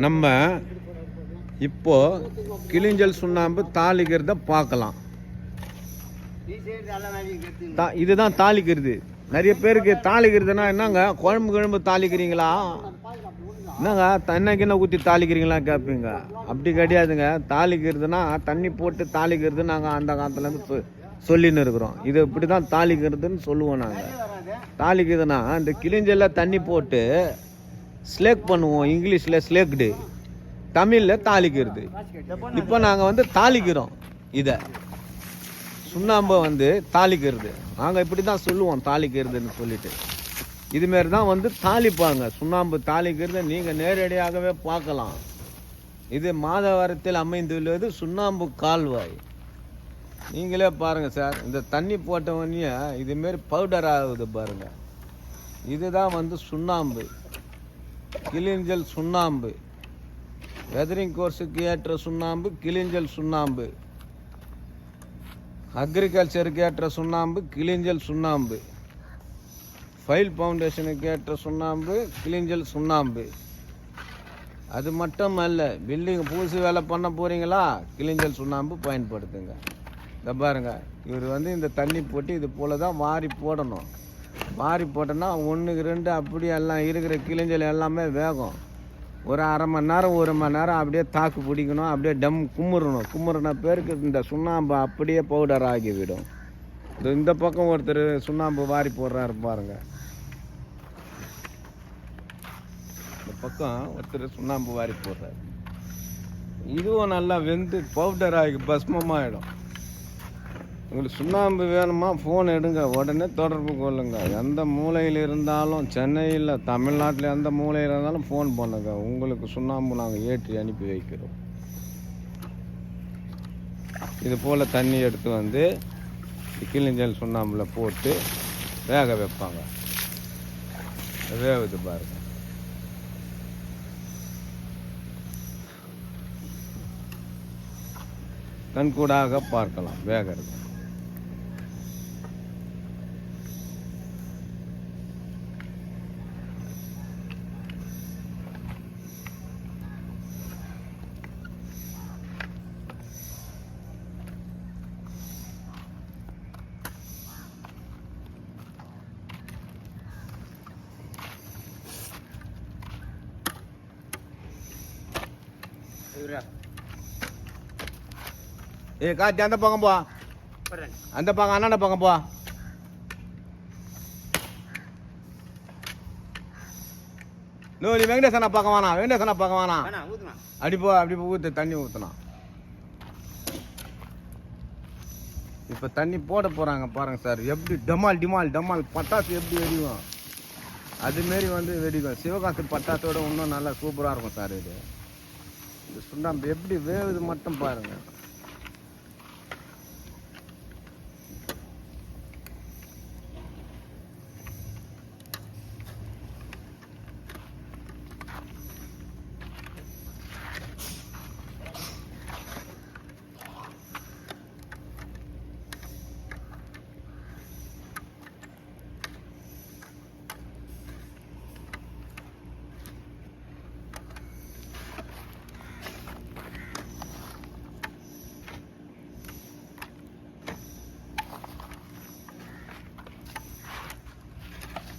நம்ம இப்போ கிளிஞ்சல் சுண்ணாம்பு தாளிக்கிறத பார்க்கலாம். இதுதான் தாளிக்கிறது. நிறைய பேருக்கு தாளிக்கிறதுனா என்னங்க, குழம்பு தாளிக்கிறீங்களா, என்னங்க தண்ணிக்கு ஊற்றி தாளிக்கிறீங்களா கேட்பீங்க. அப்படி கிடையாதுங்க. தாளிக்கிறதுனா தண்ணி போட்டு தாளிக்கிறது நாங்கள் அந்த காலத்துலேருந்து சொல்லின்னு இருக்கிறோம். இது இப்படி தான் தாளிக்கிறதுன்னு சொல்லுவோம். நாங்கள் தாளிக்கிறதுனா இந்த கிளிஞ்சலில் தண்ணி போட்டு ஸ்லேக் பண்ணுவோம். இங்கிலீஷில் ஸ்லேக்டு, தமிழில் தாளிக்கிறது. இப்போ நாங்கள் தாளிக்கிறோம். இதை சுண்ணாம்பை தாளிக்கிறது நாங்கள் இப்படி தான் சொல்லுவோம், தாளிக்கிறதுன்னு சொல்லிட்டு. இதுமாரி தான் தாளிப்பாங்க. சுண்ணாம்பு தாளிக்கிறத நீங்கள் நேரடியாகவே பார்க்கலாம். இது மாதவரத்தில் அமைந்துள்ளது சுண்ணாம்பு கால்வாய். நீங்களே பாருங்கள் சார். இந்த தண்ணி போட்டவொடனே இதுமாரி பவுடர் ஆகுது பாருங்கள். இதுதான் சுண்ணாம்பு, கிளிஞ்சல் சுண்ணாம்பு. வெதரிங் கோர்ஸுக்கு ஏற்ற சுண்ணாம்பு கிளிஞ்சல் சுண்ணாம்பு, அக்ரிகல்ச்சருக்கு ஏற்ற சுண்ணாம்பு கிளிஞ்சல் சுண்ணாம்பு, ஃபைல் ஃபவுண்டேஷனுக்கு ஏற்ற சுண்ணாம்பு கிளிஞ்சல் சுண்ணாம்பு. அது மட்டும் அல்ல, பில்டிங் பூசி வேலை பண்ண போகிறீங்களா, கிளிஞ்சல் சுண்ணாம்பு பயன்படுத்துங்க. இதை பாருங்க. இவர் இந்த தண்ணி போட்டு இது போல் தான் வாரி போடணும். வாரி போட்டோன்னா 1க்கு 2 அப்படியே எல்லாம் இருக்கிற கிளிஞ்சல் எல்லாமே வேகும். ஒரு அரை மணி நேரம் 1 மணி நேரம் அப்படியே தாக்கு பிடிக்கணும். அப்படியே குமுறின பேருக்கு இந்த சுண்ணாம்பு அப்படியே பவுடர் ஆகிவிடும். இந்த பக்கம் ஒருத்தர் சுண்ணாம்பு வாரி போடுறாரு பாருங்க. இந்த பக்கம் ஒருத்தர் சுண்ணாம்பு வாரி போடுறாரு. இதுவும் நல்லா வெந்து பவுடர் ஆகி பஸ்மமாகிடும். உங்களுக்கு சுண்ணாம்பு வேணுமா, ஃபோன் எடுங்க, உடனே தொடர்பு கொள்ளுங்க. எந்த மூலையில் இருந்தாலும், சென்னையில், தமிழ்நாட்டில் எந்த மூலையில் இருந்தாலும் ஃபோன் பண்ணுங்க. உங்களுக்கு சுண்ணாம்பு நாங்கள் ஏற்றி அனுப்பி வைக்கிறோம். இது போல் தண்ணி எடுத்து கிளிஞ்சல் சுண்ணாம்பில் போட்டு வேக வைப்பாங்க. வேகுது பாருங்க. கண்கூடாக பார்க்கலாம் வேகிறது. காட்சி அந்த பக்கம் போ, அந்த பக்கம் அண்ணாண்ட பக்கம் போ. நீ வெங்கடேசனா பக்கம் வேணாம், வெங்கடேசனா பக்கம் வேணாம். அப்படி ஊத்து, தண்ணி ஊற்றணும். இப்போ தண்ணி போட போகிறாங்க பாருங்க சார். எப்படி டமால் பட்டாசு எப்படி வெடிக்கும் அதுமாரி வெடிக்கும். சிவகாசி பட்டாசோட இன்னும் நல்லா சூப்பராக இருக்கும் சார். இது இந்த சுண்ணாம்பு எப்படி வேவுது மட்டும் பாருங்கள்.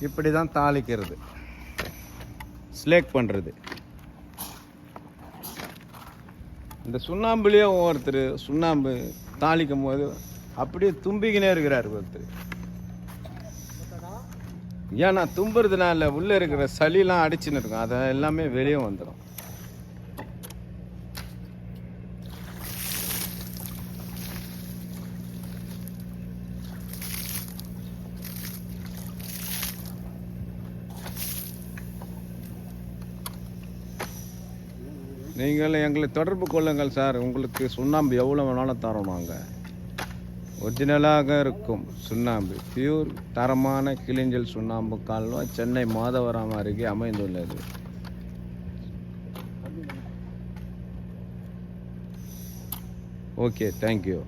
இப்படி தான் தாளிக்கிறது, ஸ்லேக் பண்ணுறது. இந்த சுண்ணாம்புலேயே ஒருத்தர் சுண்ணாம்பு தாளிக்கும் போது அப்படியே தும்பிக்கினே இருக்கிறார் ஒருத்தர். ஏன்னா தும்புறதுனால உள்ளே இருக்கிற சளிலாம் அடிச்சுன்னு இருக்கும், அதை எல்லாமே வெளியே வந்துடும். நீங்கள் எங்களை தொடர்பு கொள்ளுங்கள் சார். உங்களுக்கு சுண்ணாம்பு எவ்வளோ வேணாலும் தரோம். நாங்கள் ஒரிஜினலாக இருக்கும் சுண்ணாம்பு, பியூர் தரமான கிளிஞ்சல் சுண்ணாம்பு கால்வாய் சென்னை மாதவரம் அருகே அமைந்துள்ளது. Okay, thank you.